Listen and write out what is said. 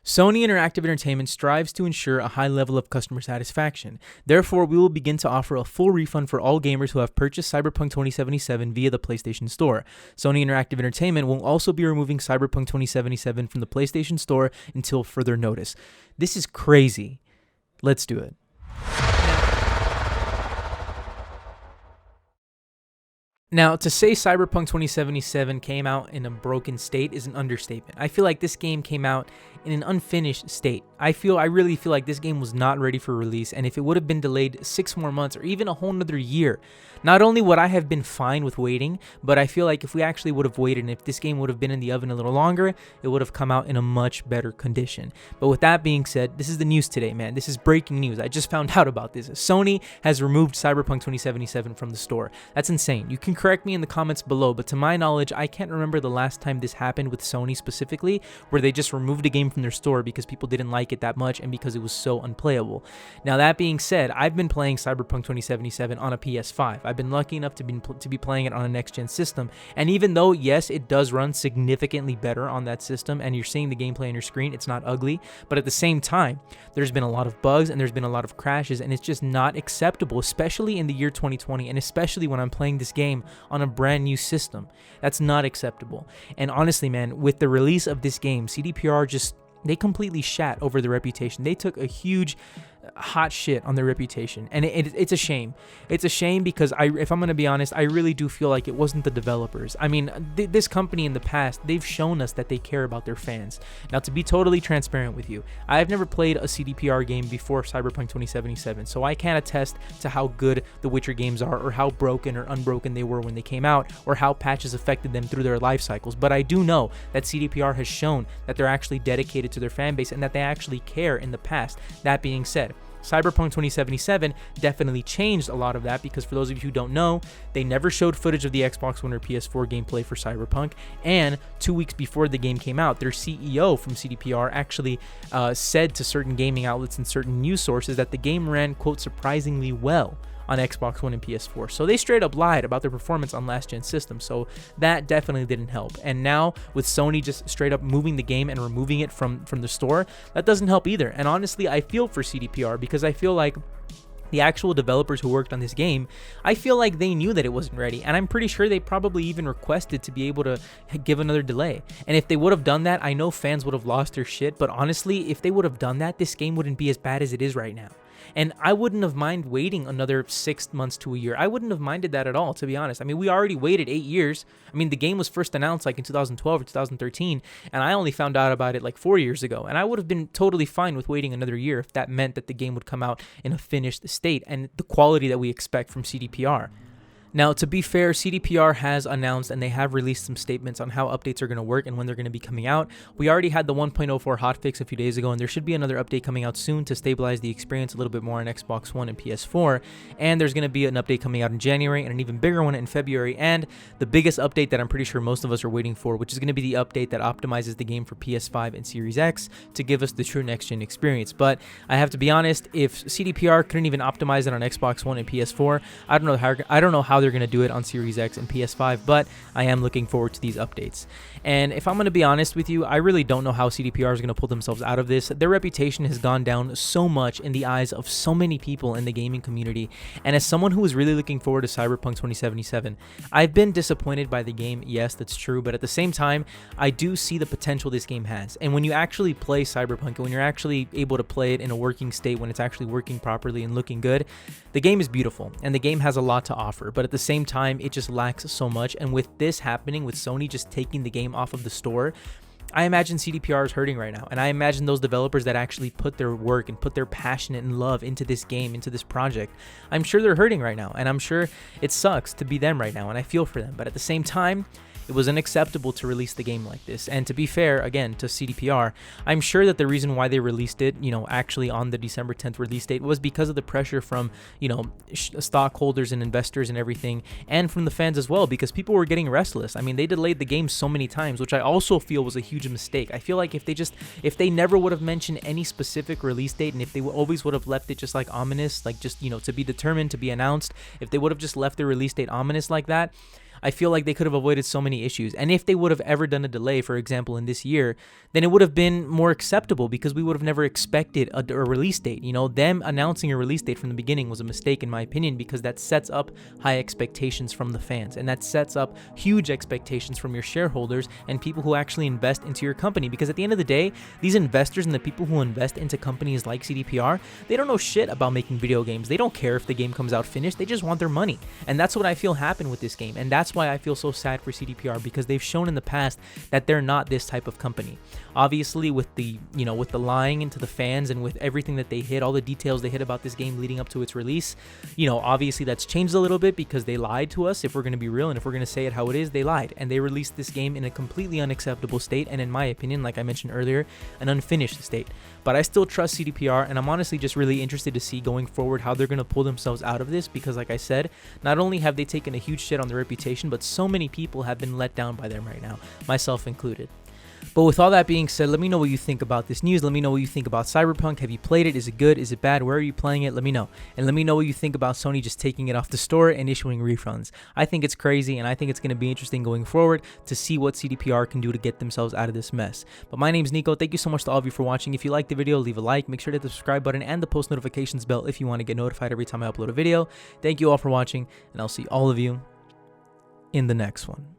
Sony Interactive Entertainment strives to ensure a high level of customer satisfaction. Therefore, we will begin to offer a full refund for all gamers who have purchased Cyberpunk 2077 via the PlayStation Store. Sony Interactive Entertainment will also be removing Cyberpunk 2077 from the PlayStation Store until further notice. This is crazy. Let's do it. Now, to say Cyberpunk 2077 came out in a broken state is an understatement. I feel like this game came out in an unfinished state. I really feel like this game was not ready for release, and if it would have been delayed 6 more months or even a whole nother year, not only would I have been fine with waiting, but I feel like if we actually would have waited and if this game would have been in the oven a little longer, it would have come out in a much better condition. But with that being said, this is the news today, man. This is breaking news. I just found out about this. Sony has removed Cyberpunk 2077 from the store. That's insane. You can correct me in the comments below, but to my knowledge, I can't remember the last time this happened with Sony specifically, where they just removed a game from their store because people didn't like it that much and because it was so unplayable. Now, that being said, I've been playing Cyberpunk 2077 on a PS5. I've been lucky enough to be playing it on a next-gen system, and even though, yes, it does run significantly better on that system, and you're seeing the gameplay on your screen, it's not ugly, but at the same time, there's been a lot of bugs and there's been a lot of crashes, and it's just not acceptable, especially in the year 2020, and especially when I'm playing this game on a brand new system. That's not acceptable. And honestly, man, with the release of this game, CDPR they completely shat over their reputation. They took a huge hot shit on their reputation, and it's a shame. It's a shame because if I'm going to be honest, I really do feel like it wasn't the developers. I mean, this company in the past, they've shown us that they care about their fans. Now, to be totally transparent with you, I've never played a CDPR game before Cyberpunk 2077, so I can't attest to how good the Witcher games are, or how broken or unbroken they were when they came out, or how patches affected them through their life cycles. But I do know that CDPR has shown that they're actually dedicated to their fan base and that they actually care in the past. That being said, Cyberpunk 2077 definitely changed a lot of that, because for those of you who don't know, they never showed footage of the Xbox One or PS4 gameplay for Cyberpunk, and 2 weeks before the game came out, their CEO from CDPR actually said to certain gaming outlets and certain news sources that the game ran, quote, surprisingly well on Xbox One and PS4. So they straight up lied about their performance on last gen systems. So that definitely didn't help. And now with Sony just straight up moving the game and removing it from the store, that doesn't help either. And honestly, I feel for CDPR, because I feel like the actual developers who worked on this game, I feel like they knew that it wasn't ready, and I'm pretty sure they probably even requested to be able to give another delay. And if they would have done that, I know fans would have lost their shit, but honestly, if they would have done that, this game wouldn't be as bad as it is right now. And I wouldn't have minded waiting another 6 months to a year. I wouldn't have minded that at all, to be honest. I mean, we already waited 8 years. I mean, the game was first announced like in 2012 or 2013, and I only found out about it like 4 years ago. And I would have been totally fine with waiting another year if that meant that the game would come out in a finished state and the quality that we expect from CDPR. Now, to be fair, CDPR has announced and they have released some statements on how updates are going to work and when they're going to be coming out. We already had the 1.04 hotfix a few days ago, and there should be another update coming out soon to stabilize the experience a little bit more on Xbox One and PS4. And there's going to be an update coming out in January and an even bigger one in February. And the biggest update that I'm pretty sure most of us are waiting for, which is going to be the update that optimizes the game for PS5 and Series X to give us the true next-gen experience. But I have to be honest, if CDPR couldn't even optimize it on Xbox One and PS4, I don't know how they're going to do it on Series X and PS5, but I am looking forward to these updates. And if I'm going to be honest with you, I really don't know how CDPR is going to pull themselves out of this. Their reputation has gone down so much in the eyes of so many people in the gaming community, and as someone who is really looking forward to Cyberpunk 2077, I've been disappointed by the game. Yes, that's true, but at the same time, I do see the potential this game has. And when you actually play Cyberpunk, and when you're actually able to play it in a working state, when it's actually working properly and looking good, the game is beautiful, and the game has a lot to offer, but at the same time, it just lacks so much. And with this happening, with Sony just taking the game off of the store, I imagine CDPR is hurting right now, and I imagine those developers that actually put their work and put their passion and love into this game, into this project, I'm sure they're hurting right now, and I'm sure it sucks to be them right now, and I feel for them. But at the same time, it was unacceptable to release the game like this. And to be fair, again, to CDPR, I'm sure that the reason why they released it, actually on the December 10th release date was because of the pressure from, stockholders and investors and everything, and from the fans as well, because people were getting restless. I mean, they delayed the game so many times, which I also feel was a huge mistake. I feel like if they never would have mentioned any specific release date, and if they always would have left it just like ominous, like just, to be determined, to be announced, if they would have just left the release date ominous like that, I feel like they could have avoided so many issues. And if they would have ever done a delay, for example, in this year, then it would have been more acceptable because we would have never expected a release date. You know, them announcing a release date from the beginning was a mistake in my opinion, because that sets up high expectations from the fans, and that sets up huge expectations from your shareholders and people who actually invest into your company. Because at the end of the day, these investors and the people who invest into companies like CDPR, they don't know shit about making video games. They don't care if the game comes out finished. They just want their money. And that's what I feel happened with this game. And that's why I feel so sad for CDPR, because they've shown in the past that they're not this type of company. Obviously, with the, you know, with the lying into the fans and with everything that they hid, all the details they hid about this game leading up to its release, you know, obviously that's changed a little bit because they lied to us. If we're going to be real and if we're going to say it how it is, they lied, and they released this game in a completely unacceptable state, and in my opinion, like I mentioned earlier, an unfinished state. But I still trust CDPR, and I'm honestly just really interested to see going forward how they're going to pull themselves out of this, because like I said, not only have they taken a huge shit on their reputation, but so many people have been let down by them right now, myself included. But with all that being said, let me know what you think about this news. Let me know what you think about Cyberpunk. Have you played it? Is it good? Is it bad? Where are you playing it? Let me know. And let me know what you think about Sony just taking it off the store and issuing refunds. I think it's crazy, and I think it's going to be interesting going forward to see what CDPR can do to get themselves out of this mess. But my name's Nico. Thank you so much to all of you for watching. If you liked the video, leave a like. Make sure to hit the subscribe button and the post notifications bell if you want to get notified every time I upload a video. Thank you all for watching, and I'll see all of you in the next one.